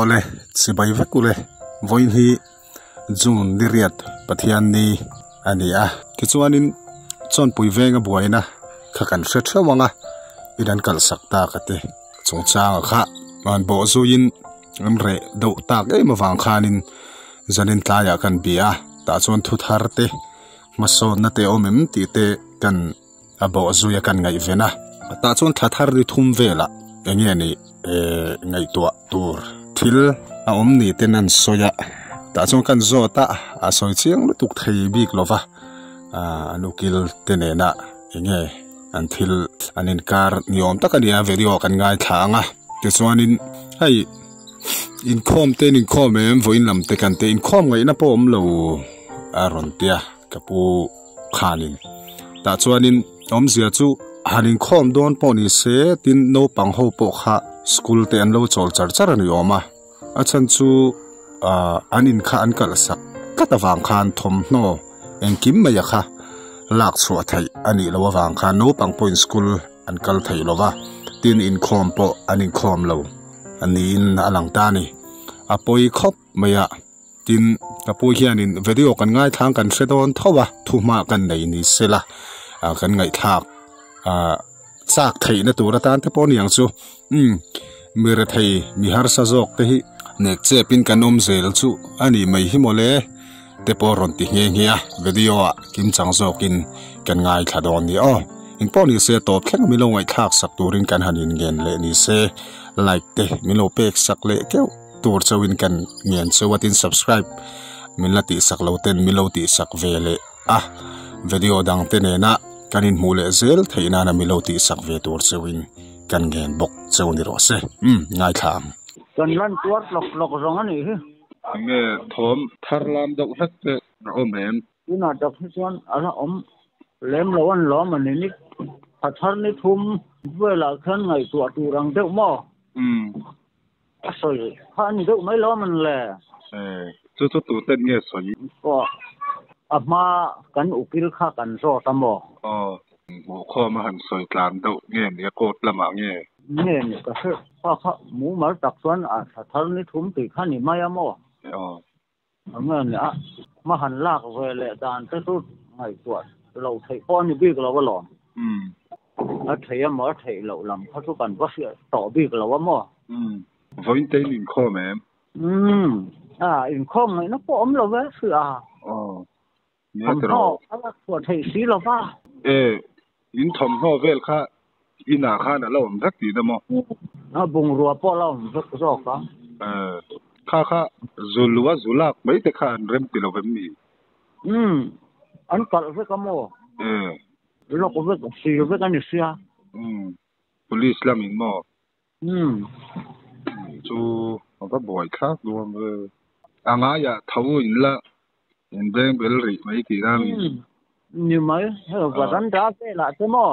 ole sibai vakule voin hi jun diriat pathian ni ania kichuanin chon puivenga buaina khakan hrethlawanga idan kal sakta kate chungchang kha man bo zuin amre do tak e mawang khanin zanin tlaya kan bia ta chon thu tharte maso na te omem ti te kan abo zuya kan ngai vena ta chon thathar ri thum vela engi ani ngai to tur thil a omni tenan soya ta chon kan zo ta a soi chiang lutuk thei bik lova anukil tenena enge until anin kar niom takania video kan ngai thanga te chuanin hai in khom ten in khom em voin lam te kan te in khom ngai na pom lo aron tia kapu khanin ta chuanin om zia chu hanin khom don poni se tin no pang ho po kha school te an lo chol char char ani oma achan chu anin kha an kal sak katawang khan thom no engkim maya kha lak chua thai ani lo wang khan no pang point school an kal thai lova tin in khom po anin khom lo anin alang ta ni apoi khop maya tin tapoi hianin video kan ngai thang kan sedon thowa thuma kan nei ni sela kan ngai thak sak thei na tura tan te pon yang chu mira thei mi har sa jok te hi nek che pin kanom zel chu ani mai hi mole te poron ti nge nge video a kim chang zokin kan ngai thadon ni in pon ni se top thleng mi lo ngai thak sak turin kan hanin gen le ni se like te mi lo pek sak le ke tur chawin kan ngen chewatin subscribe min la ti sak lo ten mi lo ti sak vele video dang te ne na kanin mule zel theina na mi lo ti sak ve tur chawin kan gen bok chawni ro se ngai tham kan lan tuar lok rong ani hi nge thom tharlam dok hak te omem ina dok chuan ala lem lawan lom ani ni athar ni thum vela khan ngai tu rang deuh mo asoi khan deuh mai lom an le chu tu ten nge soi ko ama kan ukil kha kan zo tamo mo kho ma han soi tlam deuh nge ni kot lama nge ni ka se kha mu mar tak chuan athar ni thum ti khan ni mai amo ama ni ma han lak vele dan te tu ngai tuat lo thei pon ni bik lo lo thei ma thei lo lam kha tu kan ba sia to bik lo mo voin te in kho mem in khom ngai na pom lo ve sia ni tro ala tu thei si lo va in thom ho vel kha ina kha na lo dak ti da mo bung ruwa po lo vek zo ka kha zulwa zulak mai te kha rem ti lo vem ni an kal ve ka mo lo ko ve si ve ka ni sia police lam in mo chu ba boy kha duam ve anga ya thawu in la in beng bel ri mai ti na mi ni mai ha ran da ve la te mo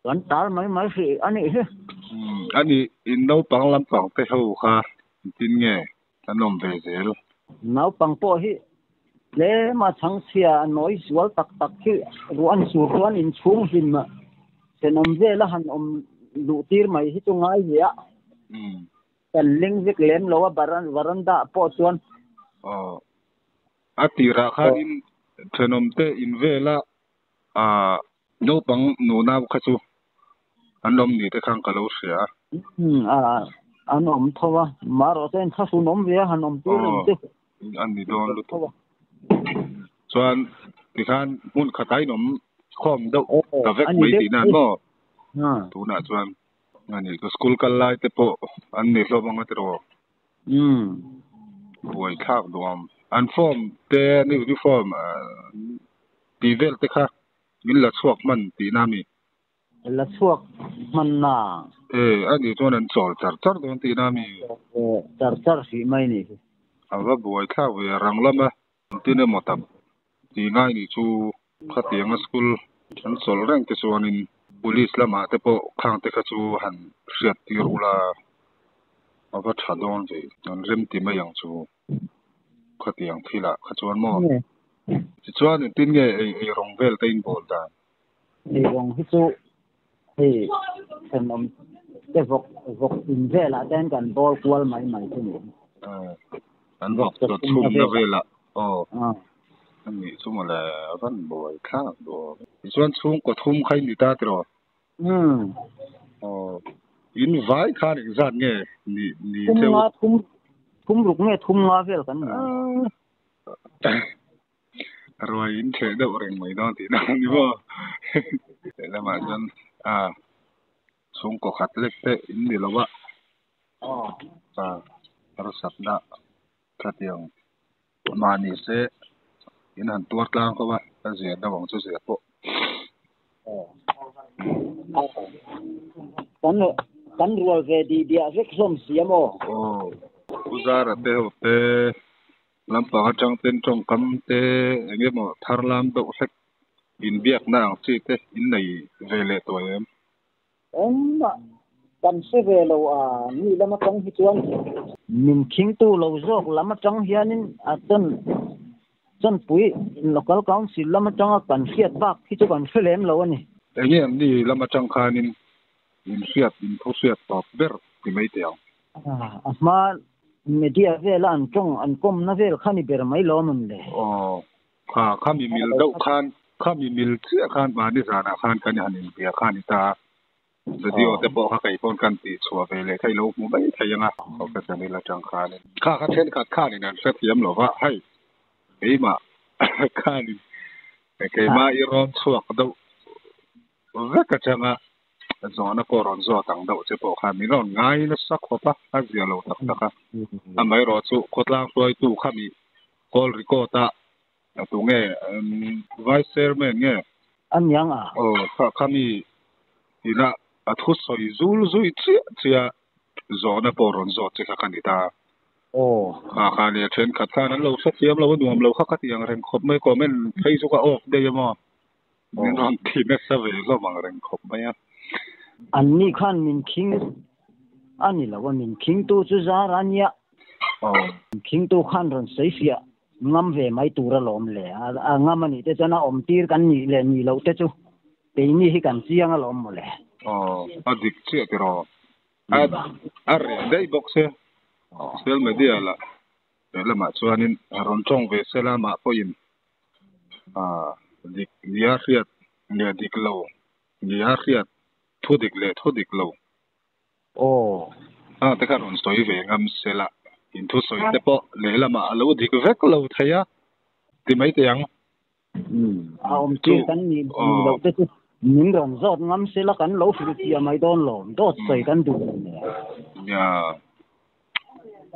ran tar mai si ani ani in no pang lam pang te ho kha tin nge tanom ve zel nau pang po hi le ma chang sia noi sual tak hi ruan sur ruan in chung hin ma senom ve la han lu tir mai hi chu ngai ya kan ling vik lem lo baranda po chuan atira kha in thenom te in vela no pang no na kha chu anom ni te khang ka lo sia anom thowa maro ten kha su nom ve hanom tu te an ni don lu thowa chuan ti khan mun khatai nom khom do ka vek mai ti na mo tu na chuan ani ko school kal lai te po an ni lo bang te ro boy khak dom an form te ni uniform ti vel te kha min la chuak man ti na mi la chuak man na ani chuan an chol char don ti na mi char si mai ni ava boy kha we ranglama ti ne motam ti ngai ni chu khatiang school an chol rang te chuanin police lama te po khang te kha chu han riat ti rula ava thadon ve an rem ti ma yang chu khatiang thila kha chuan mo ti chuan tin nge ei rong vel te in bol da ei rong hi chu hei senom แต่พวกอินเวละแต่กันบอลกวลใหม่ๆที่นี่อันบอกตัวทุ่มนะเวละอันนี้สมมุติแล้วท่านบ่อยข้างบ่ส่วนสูงก็ทุ่มใครนี่ตาตรออินไว้ข้างอีกซะไงนี่เจ้าทุ่มลูกเนี่ยทุ่มงาเวลกันรวยอินเทเดอเรงไม่ต้องติดนี่บ่แต่มาจนสูงก็ขัดเล็กแต่อินนี่แล้วว่ารู้สึกนะกระเตียงมานี่เสอินหันตัวกลางก็ว่าเสียดาวงเสียปุ๊กันรัวเวดีเดียเล็กส้มเสียโมอุจาระเตอเตลำปางจังเป็นจงกำเตอย่างเงี้ยมั้งทาร์ลามตัวเล็กอินเบียกน่าสิเตอินในเวเลตัวเองกันเสเวโลนี่ละมาจังฮิจวนมินคิงตูโลโซกละมาจังเฮียนินจนปุย local council ละมาจังกันเสียดบักฮิจกันเฟลมโลนี่อย่างเงี้ยนี่ละมาจังคานินอินเสียดอินโพเสียดตอบเบอร์ที่ไม่เตียวมาเมเดียเวลอันจงอันกมนะเวลคันนี่เบอร์ไม่ล้อมันเลยข้ามีมิลดอกคันข้ามีมิลเสียคันมานี่สานะคันกันหันเบียคันนี่ตาเดี๋ยวจะบอกใครป้องกันติชัวไปเลยใครรู้มึงไม่ใครยังเขาก็จะมีละจังคานี่ข้าเช่นข้านี่นั่นเสียเทียมหรอว่าให้ไอ้มาข้านี่แต่แกมาอีรอนชัวก็ดูว่าก็จะมาจอนะก็รอนชัวต่างดูจะบอกข้ามีรอนง่ายนะสักขวบอาเซียโลตักนะคะทำไมรอชัวโคตรล่างช่วยตู้ข้ามีกอลริโกตาตัวเงี้ยvice chairmanเงี้ยอันยังข้ามีอีน่ะทุสอยซูลซุยเสียจอนะปอรอนจอจะข้ากันดิตาข้าเนี่ยเช่นขัดข้านั้นเราเสียมเราดูมเราข้าขัดอย่างเร่งคบไม่ก็ไม่ให้สุกออกได้ยังมั้งนี่นอนที่ไม่เสวยก็บางเร่งคบไม่อันนี้ขั้นมินคิงอันนี้ละว่ามินคิงตู้จุจารันยะคิงตู้ขั้นรอนเสียงำเวไม่ตูระลมเลยงำมันนี่จะน่าอมตีกันนี่เลยนี่เราจะจูเป็นนี่ให้กันเสียงอารมณ์เลยดิกเสียที่รออะไรได้บอกเสียเซลไม่ได้ละแล้วมาชวนินรอนจงเวเซลามาพอยินดิกเนียเรียดเนียดิกโลเนียเรียดทุดิกเล่ทุดิกโลแต่การรอนสวยเวงำเซลาอินทุสวยแต่พอเล่ละมาเราดิกเวกโลเทียที่ไม่เตียงอมตีกันนี่เราจะมินรอนจอดงำเสละกันเราฟิลิปปินส์ไม่โดนหลอมโดดใส่กันดูเนี่ย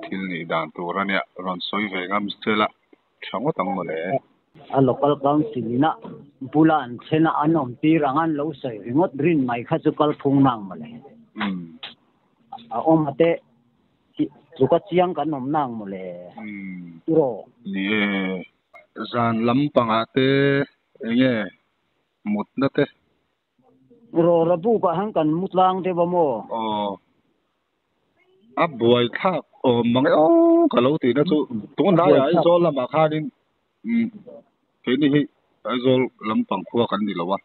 ที่นี่ด่านตัวเนี่ยรอนสวยเวงำเสละช่างว่าตั้งหมดเลยlocal council นะบุลันเชนะอันอมตีรังอันเราใส่งดรินไม่ข้าจุกลพงนังมาเลยมาเตะจุกเชียงกันนมนังมาเลยนี่จานลำปังอาเตเงี้ยมุดนั่นเตะระบุก็หังกันมุดล่างเทบโมบวยท่ามังก็เราตีนะตัวนั้นได้ไอ้โซลมาคาดินเห็นนี่ไอ้โซลำปังพัวกันดีแล้ววะ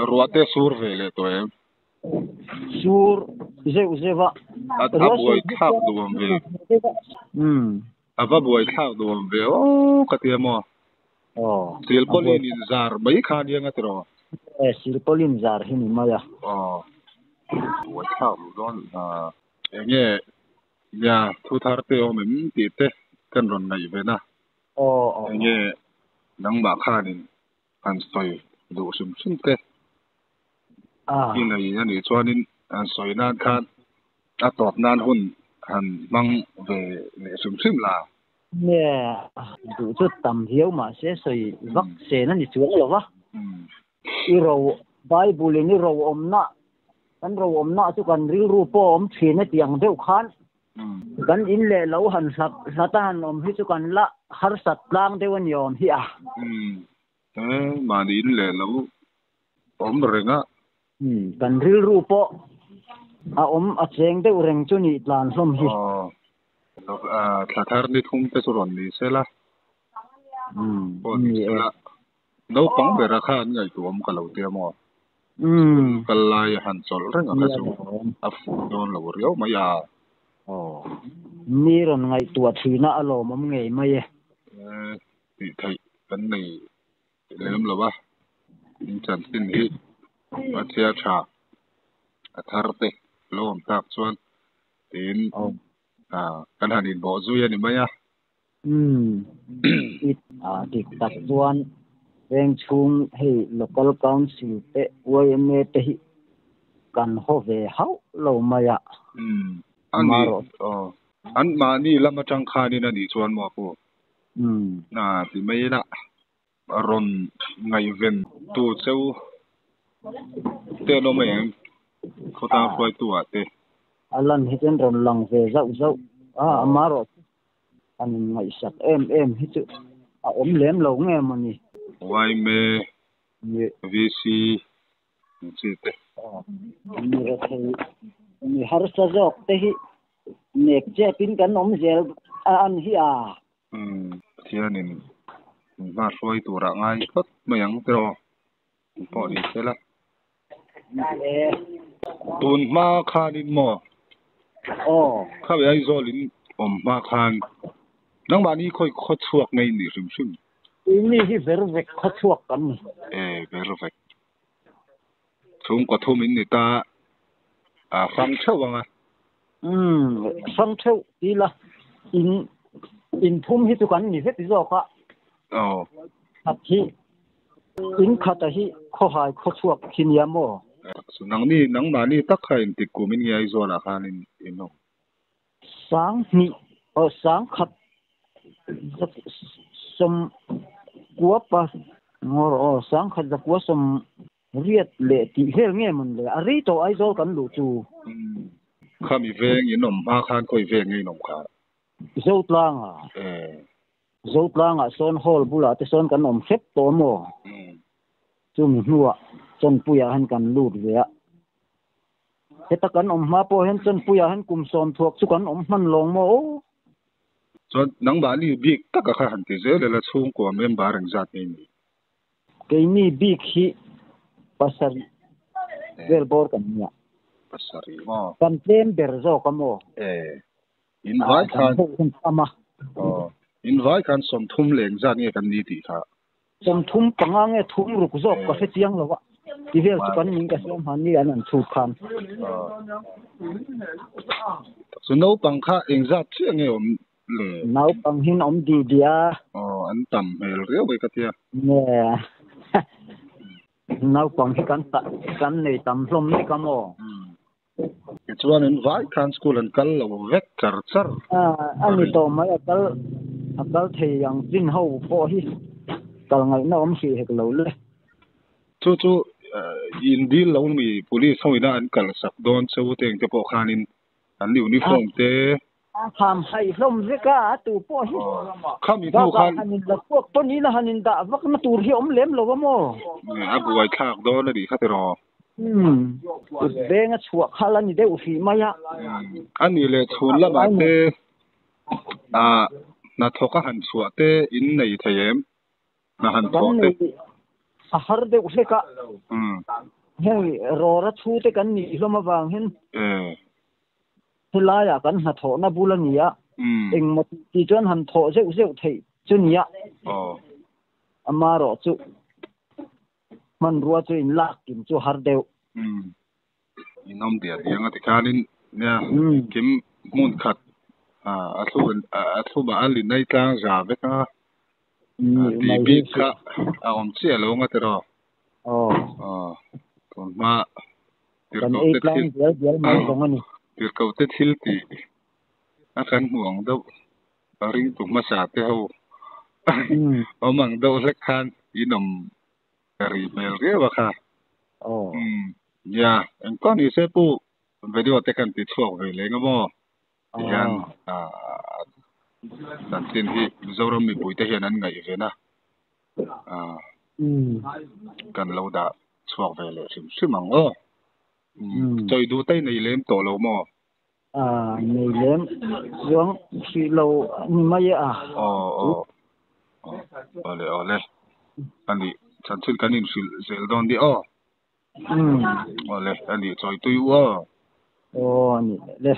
รัวเตะสูร์เวเลยตัวเองสูร์เซวะบวยท่าดูมันเวบวยท่าดูมันเวกติมสิลปลินซาร์ไม่ขาดยังไงตัวสิลปลินซาร์หินมาจ้ะบวยท่าดูดอนอย่างเงี้ยเนี่ยทุกทาร์เตอมันติดเตะกันรอนในเวน่ะอย่างเงี้ยนังบาขาดินอันสวยดูสุ่มเตะที่ไหนนี่ชวนนินอันสวยนานขาดตอบนานหุ่นอันบังเวเนี่ยสุ่มลาเนี่ยดูจุดต่ำเหี้ยวมาเสียสวยวักเสนั่นนี่สวยหรอวะอีเราไบเบิลนี่เราอมนะกันเราอมนะทุกคนริ้วรูปอมเขียนในเตียงเดียวกันกันอินเล่เราหันสัตานอมให้ทุกคนละหาสัตลางเดียวนิยมเฮียมาดินเล่เราอมเรงกันริ้วรูปอมเสียงเดียวเรงจุนี่ลานสมฮีถ้าทาร์นี่ทุ่มเตสุรนนี่เสละนี่เสละเราปังเบราคานี่ไงตัวมันก็เราเตรียม กันลายหันสลเรื่องกระสุอัฟโดนเราเรียวมายานี่รอนไงตัวทีน่ะอารมณ์มันไงไม่ติไทยกันนี่เริ่มแล้ววะอินจันสินฮีวัชยาชาอัธารเตโลมตักชวนตีนกันหันินบ่ซุยนี่มายาติดตักชวนเร่งชุงให้ local council เตอวยเมเตหิกันโฮเวเฮาโลมายาอันนี้อันมานี่ละมาจังคานี่นะนี่ชวนมาปูสิไม่ละรอนไงเวนตูเซลเตโนเมงเขาตามไฟตัวเตอันนั้นเห็นรอนลังเวเจ้ามารออันไงสักเอ็มฮิตอมเล่มลงไงมันนี่ไวเมวีซีสิเตนี่ก็คือนี่ฮาร์ซจอกเตหิเนกเจปินกันอมเซลอันฮิเทียนินมาช่วยตัวง่ายก็ไม่ยังตรอพอดีเสร็จละตุนมาคานินหมอข้าไปไอ้โซลินมาคานนังบานี้ค่อยชวกไงนี่ซึมนี่ที่เวรเวกเขาชวกกันเวรเวกทุ่มก็ทุ่มอินนี่ตาฟังเช่าว่าฟังเช่าดีละอินทุ่มฮิตุกันนี่เฮ็ดซอกะครับที่อินคาตะฮิข้อหายข้อชวกคินยามอสุนังนี่นังมานี่ตักให้ติกูมินยายโซละคานินอินโนสังนี่สังขัดสมกัวปะงอสังขัดกัวสมเรียดเลติเฮงเงมันเลยอะริโตไอโซกันดูจูข้ามีเวงยินมาคานค่อยเวงไงนมขาโซตลางโซตลางซอนฮอลบุลาแต่ซอนกันนมเฟตโตโมจุมหัวจนปุยหันกันลูดเวะเฮตกันอมมาโปเห็นจนปุยหันกุมซอมทวกสุกันอมมันลงโมจนนังบาลีบิกตะกะหันติเจเลละซุงกัวเมมบารังจัดนี่เกนี่บิกฮิปัสรีเวลบอร์กันเนี่ยปัสรีกันเต็มเบอร์โซกัมโมอินไวคันอินไวคันสมทุมเหลงจัดนี่กันนี่ติค่ะสมทุมปังเงทุมรุกโซกก็เสียงแล้ววะที่เวลสุกันนี่ก็สมหันนี่อันนั้นสุคันสุนเอาปังค่าเองจัดเสียงเงอมนาวปังหินอมดีเดียอันต่ำเฮลเรียวไปกะเตียเนี่ยนาวปังหิกันในต่ำลมนี่ก็มอIt's one in Vaikan school and Kal Vector Sir. อันนี้โตมาKalที่ยังจินเฮาพอฮิกลไงน้อมสิให้เราเลยจู่อินดีเรามีปุลิสเฮาอินาอันกัลสักโดนเซวเตงจะพอคานินอันยูนิฟอร์มเตทำให้ลมซิกาตูพอฮิข้ามีผู้คันอันนี้ละพวกตัวนี้ละหันดาวักมาตูที่อมเล็มแล้วก็โมเนี่ยบวยคากโดนดิคาเตรอเบงชัวคาลันนี่ได้อุฟีมายะอันนี้เลยทุนละบาเตนาทอกหันชัวเตอินในไทยมนาหันทอกเตอาหารเด็กสิกะเฮ้ยรอรัชูเตกันนี่ลมาบางเห็นทลายกันหันทอนาบุลนี่ยเองมาที่จวนหันทอเจ้าเทจุนี่ยอามารอจุมันรัวจุอินลักกินจุฮาร์เดวอินอมเดียยังติคานินเนี่ยกิมมุนขัดอัศบาลินในกลางจาเบกะดีบิกะอมเสียลงอะตรอตอนมาติร์กเตทิลติร์กเตทิลตีอาการห่วงดูริงตุมาสาเตหูมังดูเล็กขันอินอมรีเมลเรียบค่ะya engkau ni sepu video tekan titsok le ngamo yan dan tin hi zorom mi buite hian ngai vena kan loda chok ve le simang o choi du tai nei lem to lo mo nei lem zong si lo ni mai ole ani chanchul kanin sil don di ว่าเลยอันนี้จอยตุยว่าโอ้นี่เลย